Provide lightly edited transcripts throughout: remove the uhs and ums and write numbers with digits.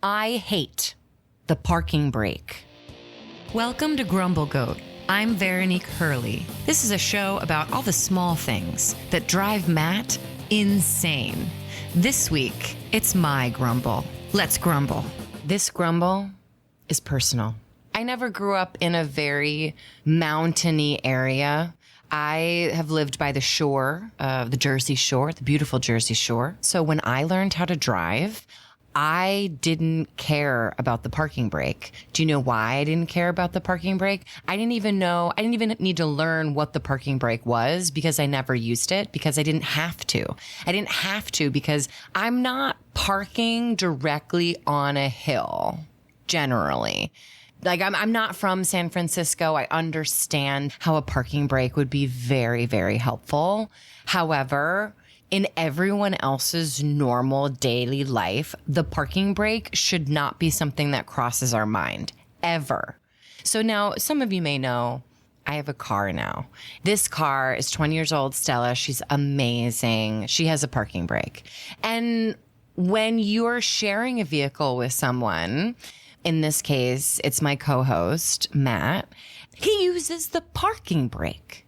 I hate the parking brake. Welcome to Grumble Goat. I'm Veronique Hurley. This is a show about all the small things that drive Matt insane. This week, it's my grumble. Let's grumble. This grumble is personal. I never grew up in a very mountainy area. I have lived by the shore, the Jersey Shore, the beautiful Jersey Shore. So when I learned how to drive, I didn't care about the parking brake. Do you know why I didn't care about the parking brake? I didn't even need to learn what the parking brake was because I never used it because I didn't have to. I didn't have to because I'm not parking directly on a hill, generally. Like, I'm not from San Francisco. I understand how a parking brake would be very, very helpful. However, in everyone else's normal daily life, the parking brake should not be something that crosses our mind, ever. So now, some of you may know, I have a car now. This car is 20 years old, Stella. She's amazing. She has a parking brake. And when you're sharing a vehicle with someone, in this case, it's my co-host, Matt, he uses the parking brake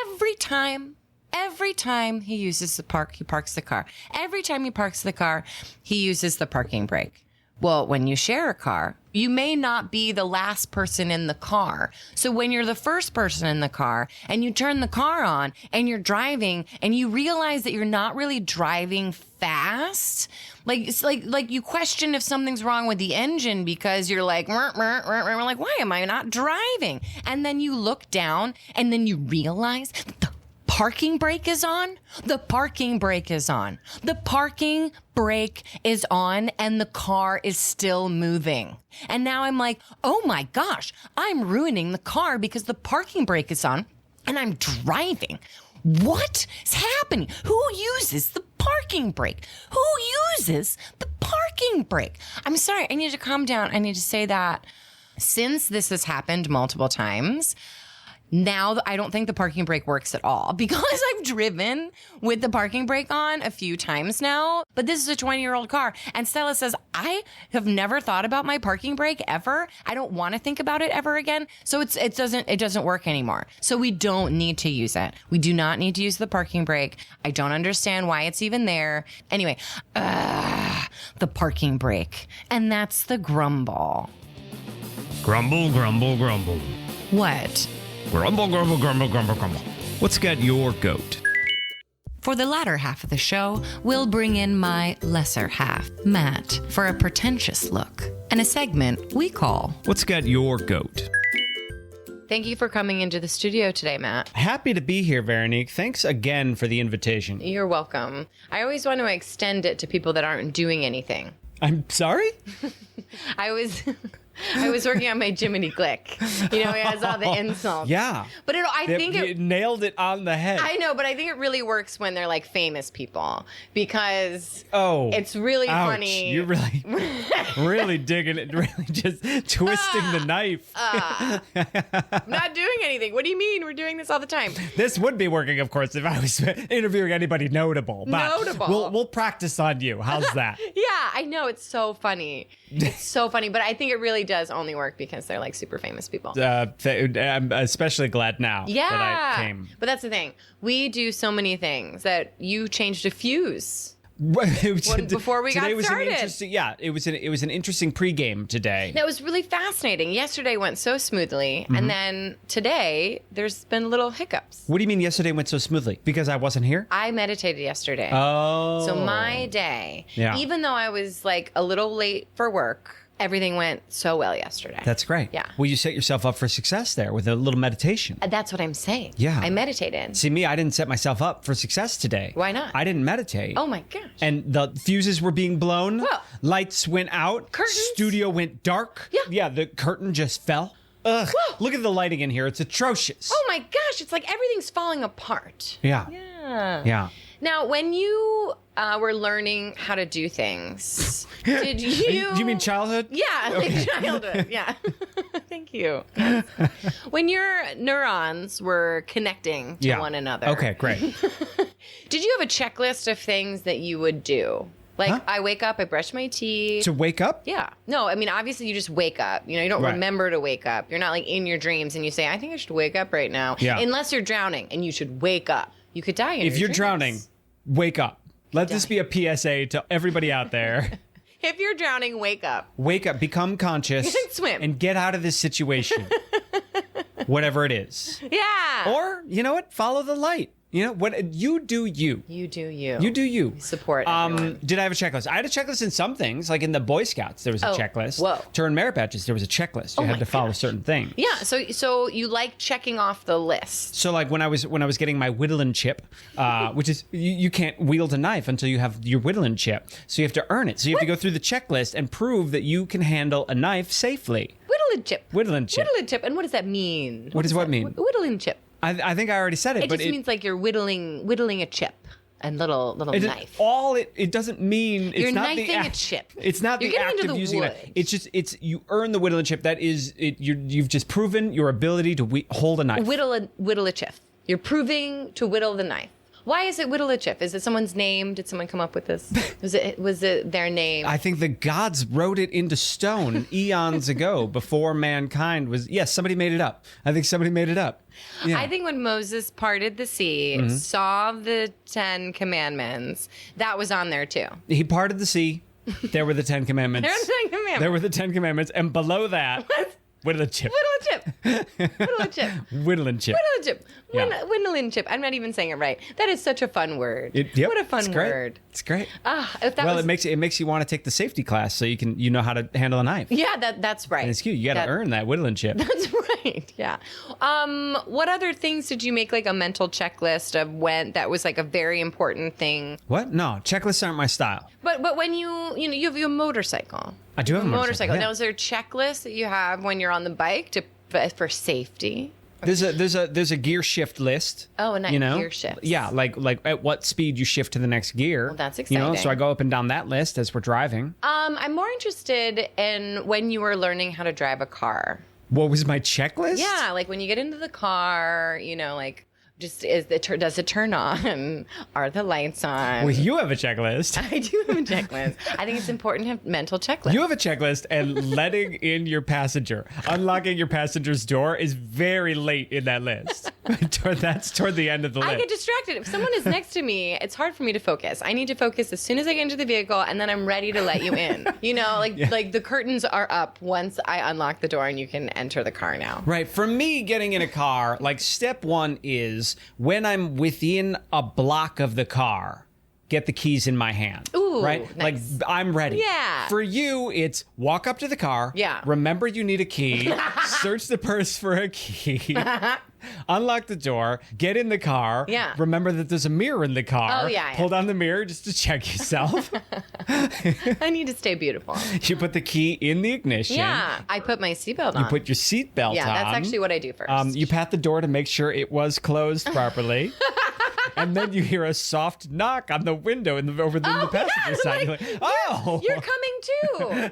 every time. Every time he uses he parks the car. Every time he parks the car, he uses the parking brake. Well, when you share a car, you may not be the last person in the car. So when you're the first person in the car and you turn the car on and you're driving and you realize that you're not really driving fast, it's like you question if something's wrong with the engine because you're like, we're like, why am I not driving? And then you look down and then you realize the parking brake is on. The parking brake is on. The parking brake is on and the car is still moving. And now I'm like, oh my gosh, I'm ruining the car because the parking brake is on and I'm driving. What is happening? Who uses the parking brake? Who uses the parking brake? I'm sorry, I need to calm down. I need to say that since this has happened multiple times, now I don't think the parking brake works at all because I've driven with the parking brake on a few times now. But this is a 20-year-old car. And Stella says, I have never thought about my parking brake ever. I don't want to think about it ever again. So it doesn't work anymore. So we don't need to use it. We do not need to use the parking brake. I don't understand why it's even there. Anyway, the parking brake. And that's the grumble. Grumble, grumble, grumble. What? Grumble, grumble, grumble, grumble, grumble. What's got your goat? For the latter half of the show, we'll bring in my lesser half, Matt, for a pretentious look and a segment we call What's got your goat? Thank you for coming into the studio today, Matt. Happy to be here, Veronique. Thanks again for the invitation. You're welcome. I always want to extend it to people that aren't doing anything. I'm sorry? I was working on my Jiminy Glick. You know, he has all the insults. Yeah. But I think it nailed it on the head. I know, but I think it really works when they're like famous people because it's really funny. You're really digging it, really just twisting the knife. I'm not doing anything. What do you mean? We're doing this all the time. This would be working, of course, if I was interviewing anybody notable. But we'll practice on you. How's that? Yeah, I know. It's so funny. It's so funny, but I think it really does only work because they're like super famous people. I'm especially glad now that I came. But that's the thing. We do so many things that you changed a fuse. Before we got started. It was an interesting pregame today. That was really fascinating. Yesterday went so smoothly, and then today there's been little hiccups. What do you mean yesterday went so smoothly? Because I wasn't here? I meditated yesterday. Oh. So my day, even though I was like a little late for work, everything went so well yesterday. That's great. Yeah. Well, you set yourself up for success there with a little meditation. That's what I'm saying. Yeah. I meditated. See, me, I didn't set myself up for success today. Why not? I didn't meditate. Oh, my gosh. And the fuses were being blown. Whoa. Lights went out. Curtains. Studio went dark. Yeah. Yeah, the curtain just fell. Ugh. Whoa. Look at the lighting in here. It's atrocious. Oh, my gosh. It's like everything's falling apart. Yeah. Yeah. Now, when you were learning how to do things, did you... Do you mean childhood? Yeah, like childhood. Yeah. Thank you. Yes. When your neurons were connecting to one another. Okay, great. Did you have a checklist of things that you would do? Like, I wake up, I brush my teeth. To wake up? Yeah. No, I mean, obviously you just wake up. You know, you don't remember to wake up. You're not like in your dreams and you say, I think I should wake up right now. Yeah. Unless you're drowning and you should wake up. You could die in If your you're dreams. drowning, wake up. Let this be a PSA to everybody out there. If you're drowning, wake up. Wake up, become conscious. Swim. And get out of this situation. Whatever it is. Yeah. Or, you know what? Follow the light. You know what? You do you. You do you. You do you. Support everyone. Did I have a checklist? I had a checklist in some things, like in the Boy Scouts. There was a checklist. Whoa. To earn merit badges, there was a checklist. You had to follow certain things. Yeah. So you like checking off the list. So like when I was getting my whittling chip, which is you can't wield a knife until you have your whittling chip. So you have to earn it. So you have to go through the checklist and prove that you can handle a knife safely. Whittling chip. Whittling chip. Whittling chip. And what does that mean? What does what mean? Whittling chip. I think I already said it, It but just means like you're whittling a chip and little knife. It doesn't mean it's You're not knifing the a chip. It's not You're the getting act into of the using wood. it. It's you earn the whittling chip. That is it. You've just proven your ability to hold a knife. Whittle a chip. You're proving to whittle the knife. Why is it whittle a chip? Is it someone's name? Did someone come up with this? Was it their name? I think the gods wrote it into stone eons ago before mankind was. Yes, somebody made it up. I think somebody made it up. Yeah. I think when Moses parted the sea, saw the 10 Commandments, that was on there too. He parted the sea. There were the 10 Commandments. There were the 10 Commandments. There were the 10 Commandments, and below that, whittle a chip. Whittle a chip. Whittle a chip. Whittling chip. Whittle a chip. Yeah. Whittling chip. I'm not even saying it right. That is such a fun word. Yep, What a fun it's great. word. It's great. If that was, it makes you want to take the safety class so you know how to handle a knife. yeah, that's right. And it's cute. You got to earn that whittling chip. That's right. Yeah. What other things did you make like a mental checklist of when that was like a very important thing? What? No, checklists aren't my style. But when you have a motorcycle. I do have a motorcycle. Yeah. Now, is there a checklist that you have when you're on the bike for safety? There's a gear shift list. Oh, a nice gear shift. Yeah, like at what speed you shift to the next gear. Well, that's You know, exciting. so I go up and down that list as we're driving. I'm more interested in when you were learning how to drive a car. What was my checklist? Yeah, like when you get into the car, like just does it turn on? Are the lights on? Well, you have a checklist. I do have a checklist. I think it's important to have mental checklists. You have a checklist, and letting in your passenger, unlocking your passenger's door is very late in that list. That's toward the end of the list. I get distracted. If someone is next to me, it's hard for me to focus. I need to focus as soon as I get into the vehicle, and then I'm ready to let you in. Like the curtains are up once I unlock the door, and you can enter the car now. Right. For me, getting in a car, like step one is when I'm within a block of the car, get the keys in my hand. Ooh, right? nice. Like I'm ready. Yeah. For you, it's walk up to the car. Yeah. Remember you need a key. Search the purse for a key. Unlock the door. Get in the car. Yeah. Remember that there's a mirror in the car. Oh, yeah. Pull down the mirror just to check yourself. I need to stay beautiful. You put the key in the ignition. Yeah. I put my seatbelt on. You put your seatbelt on. Yeah, that's actually what I do first. You pat the door to make sure it was closed properly. And then you hear a soft knock on the window over the passenger side. Like, You're like, oh! You're coming too.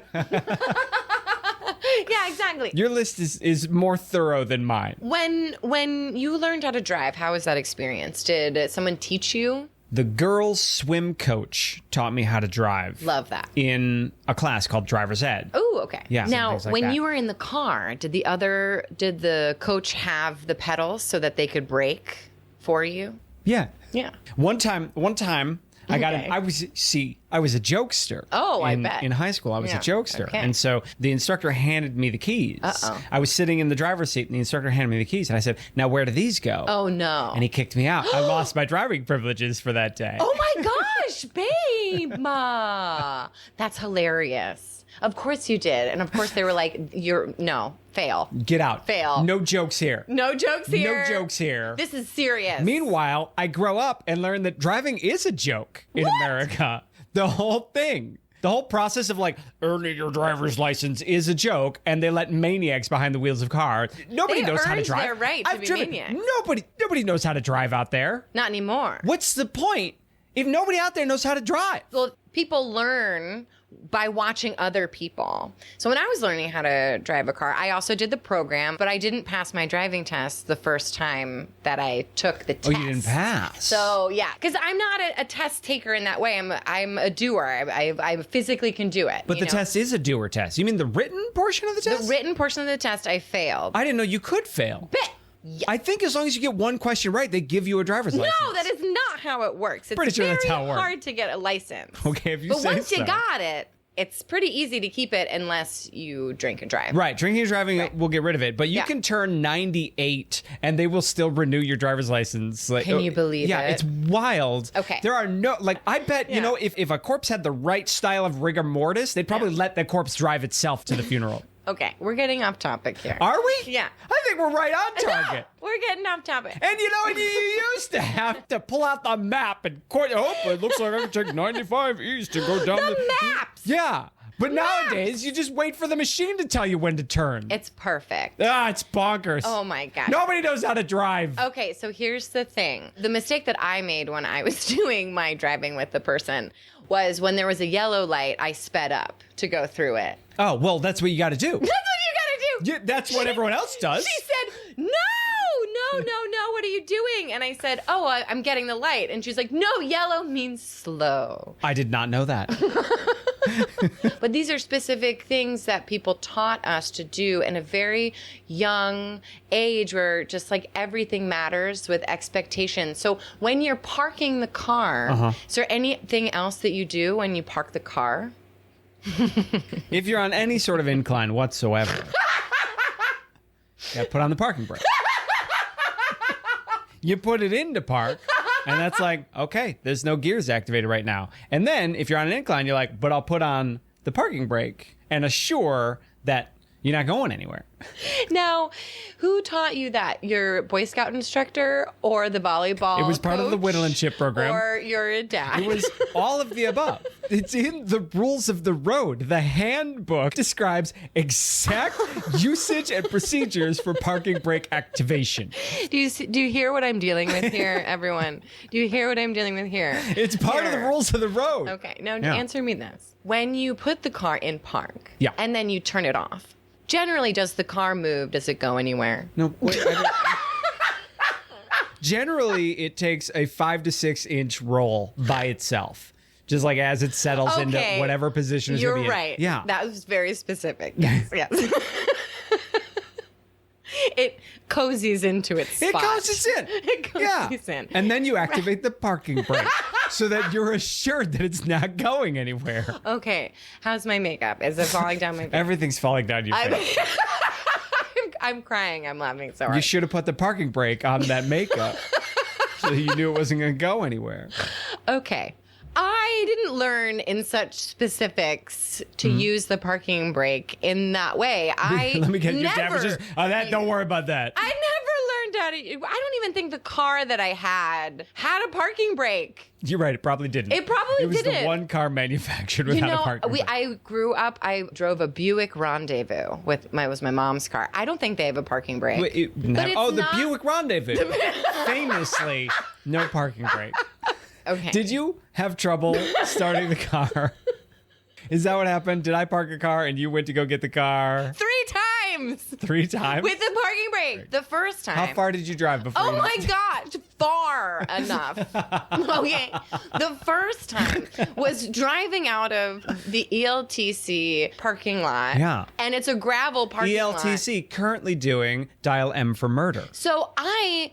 Yeah, exactly. Your list is more thorough than mine. When you learned how to drive, how was that experience? Did someone teach you? The girls' swim coach taught me how to drive. Love that. In a class called Driver's Ed. Oh, okay. Yeah, Now, things like when that. you were in the car, did the coach have the pedals so that they could brake for you? Yeah. Yeah. One time I got Okay. I was a jokester. Oh, I bet. In high school, I was Yeah. a jokester. Okay. And so the instructor handed me the keys. Uh-oh. I was sitting in the driver's seat and the instructor handed me the keys and I said, "Now where do these go?" Oh, no. And he kicked me out. I lost my driving privileges for that day. Oh, my gosh, babe. That's hilarious. Of course you did. And of course they were like, fail. Get out. Fail. No jokes here. No jokes here. No jokes here. This is serious. Meanwhile, I grow up and learn that driving is a joke in America. The whole thing. The whole process of like earning your driver's license is a joke, and they let maniacs behind the wheels of cars. Nobody They knows how to earned drive. their right to be maniacs. Nobody knows how to drive out there. Not anymore. What's the point if nobody out there knows how to drive? Well, people learn by watching other people. So when I was learning how to drive a car, I also did the program, but I didn't pass my driving test the first time that I took the test. Oh, you didn't pass. So yeah, because I'm not a test taker in that way. I'm a doer. I physically can do it. But the test is a doer test. You mean the written portion of the test? The written portion of the test, I failed. I didn't know you could fail. But yeah. I think as long as you get one question right, they give you a driver's license. No, that is not how it works. It's Pretty sure very that's how it works. hard to get a license. Okay, if you but say once so. you got it, it's pretty easy to keep it unless you drink and drive. Right, drinking and driving will get rid of it, but you can turn 98 and they will still renew your driver's license. Like, Can you believe yeah, it? it's wild. Okay. There are no, like, I bet, you know, if a corpse had the right style of rigor mortis, they'd probably let the corpse drive itself to the funeral. Okay, we're getting off topic here. Are we? Yeah. I think we're right on target. No, we're getting off topic. And you know, you used to have to pull out the map and it looks like I can take 95 east to go down The maps! Yeah. But nowadays, you just wait for the machine to tell you when to turn. It's perfect. It's bonkers. Oh my gosh. Nobody knows how to drive. Okay, so here's the thing. The mistake that I made when I was doing my driving with the person was when there was a yellow light, I sped up to go through it. Oh, well, that's what you got to do. That's what you gotta do. Yeah, that's what everyone else does. She said, no, what are you doing? And I said, I'm getting the light. And she's like, no, yellow means slow. I did not know that. But these are specific things that people taught us to do in a very young age where just like everything matters with expectations. So when you're parking the car, is there anything else that you do when you park the car? If you're on any sort of incline whatsoever, you got to put on the parking brake. You put it into park, and that's like, okay, there's no gears activated right now. And then if you're on an incline, you're like, but I'll put on the parking brake and assure that you're not going anywhere. Now, who taught you that? Your Boy Scout instructor or the volleyball It was part of the coach? Whittlemanship program. Or your dad? It was all of the above. It's in the rules of the road. The handbook describes exact usage and procedures for parking brake activation. Do you hear what I'm dealing with here, everyone? Do you hear what I'm dealing with here? It's part of the rules of the road. Okay, now Yeah. answer me this. When you put the car in park and then you turn it off, generally does the car move? Does it go anywhere? No, wait, generally, it takes a 5 to 6 inch roll by itself. Just like as it settles into whatever position it's going to be in. You're right. Yeah. That was very specific. Yes, yes. It cozies into its spot. It cozies in. It cozies in. And then you activate the parking brake so that you're assured that it's not going anywhere. Okay. How's my makeup? Is it falling down my face? Everything's falling down your face. I'm crying. I'm laughing so hard. You should have put the parking brake on that makeup so you knew it wasn't going to go anywhere. Okay. I didn't learn in such specifics to use the parking brake in that way. Let me get your never, damages. Don't worry about that. I never learned how to. I don't even think the car that I had a parking brake. You're right. It probably didn't. It probably didn't. It was didn't. the one car manufactured without a parking brake. I grew up. I drove a Buick Rendezvous was my mom's car. I don't think they have a parking brake. The Buick Rendezvous. Famously, no parking brake. Okay. Did you have trouble starting the car? Is that what happened? Did I park a car and you went to go get the car? 3 times. 3 times? With the parking brake. The first time. How far did you drive before? Oh you my gosh, far enough. Okay. The first time was driving out of the ELTC parking lot. Yeah. And it's a gravel parking lot. ELTC currently doing Dial M for Murder. So I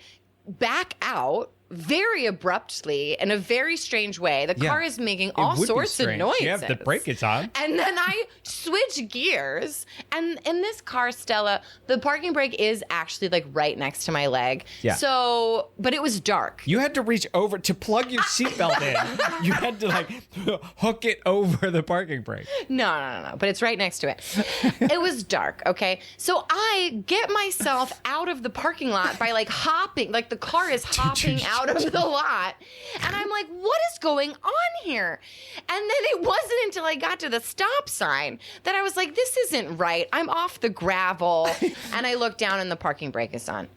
back out very abruptly in a very strange way. The car is making all sorts of noises. You have the brake is on. And then I switch gears. And in this car, Stella, the parking brake is actually like right next to my leg. Yeah. So, but it was dark. You had to reach over to plug your seatbelt in. You had to like hook it over the parking brake. No. But it's right next to it. It was dark, okay? So I get myself out of the parking lot by like hopping. Like the car is hopping out out of the lot. And I'm like, what is going on here? And then it wasn't until I got to the stop sign that I was like, this isn't right. I'm off the gravel. And I looked down and the parking brake is on.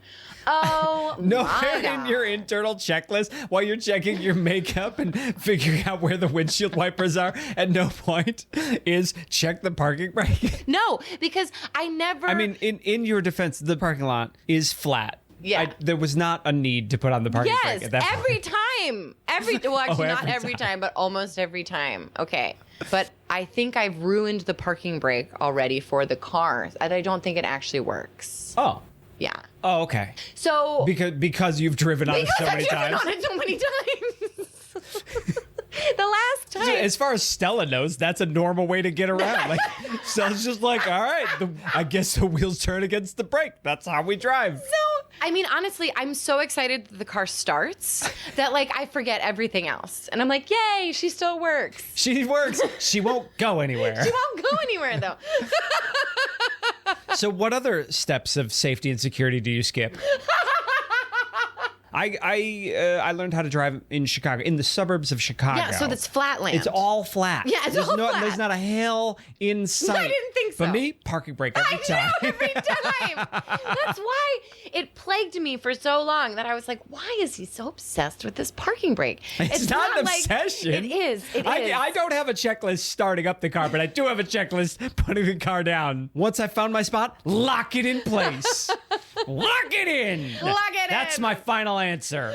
Oh, Nowhere my God. in your internal checklist while you're checking your makeup and figuring out where the windshield wipers are, at no point is check the parking brake. No, because I never... I mean, in your defense, the parking lot is flat. Yeah. There was not a need to put on the parking brake Yes, at that every point. time. Well, actually, not every every time, but almost every time. Okay. But I think I've ruined the parking brake already for the car, and I don't think it actually works. Oh. Yeah. Oh, okay. So... Because you've driven on it so many I've driven times. on it so many times. The last time. As far as Stella knows, that's a normal way to get around. Like, Stella's just like, all right, I guess the wheels turn against the brake. That's how we drive. So, I mean, honestly, I'm so excited that the car starts that, like, I forget everything else. And I'm like, yay, she still works. She works. She won't go anywhere. She won't go anywhere, though. So what other steps of safety and security do you skip? I learned how to drive in Chicago, in the suburbs of Chicago. Yeah, so that's flat land. It's all flat. Yeah, it's all flat. There's not a hill in sight. I didn't think so. For me, parking brake every time. I know, every time. That's why it plagued me for so long that I was like, why is he so obsessed with this parking brake? It's not an like- obsession. It is. It is. I don't have a checklist starting up the car, but I do have a checklist putting the car down. Once I found my spot, lock it in place. Lock it in. Lock it in. That's my final answer.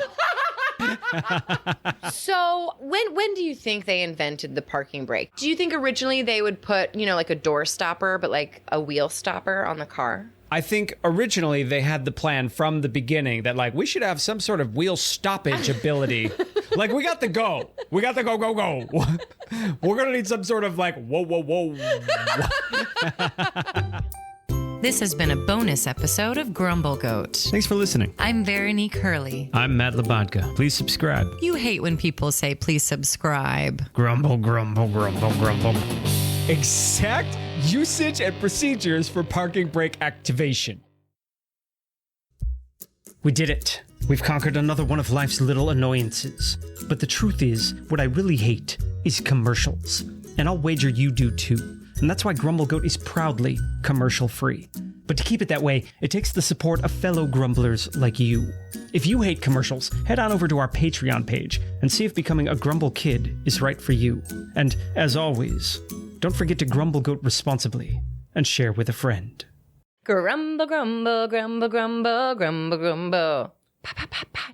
So when do you think they invented the parking brake? Do you think originally they would put, like a door stopper, but like a wheel stopper on the car? I think originally they had the plan from the beginning that, like, we should have some sort of wheel stoppage ability. Like, we got the go. We got the go. We're going to need some sort of, like, whoa. This has been a bonus episode of Grumble Goat. Thanks for listening. I'm Veronique Hurley. I'm Matt Labodka. Please subscribe. You hate when people say, please subscribe. Grumble. Exact usage and procedures for parking brake activation. We did it. We've conquered another one of life's little annoyances. But the truth is, what I really hate is commercials. And I'll wager you do too. And that's why Grumble Goat is proudly commercial-free. But to keep it that way, it takes the support of fellow grumblers like you. If you hate commercials, head on over to our Patreon page and see if becoming a Grumble Kid is right for you. And as always, don't forget to Grumble Goat responsibly and share with a friend. Grumble, grumble, grumble, grumble, grumble, grumble. Pa, pa, pa, pa.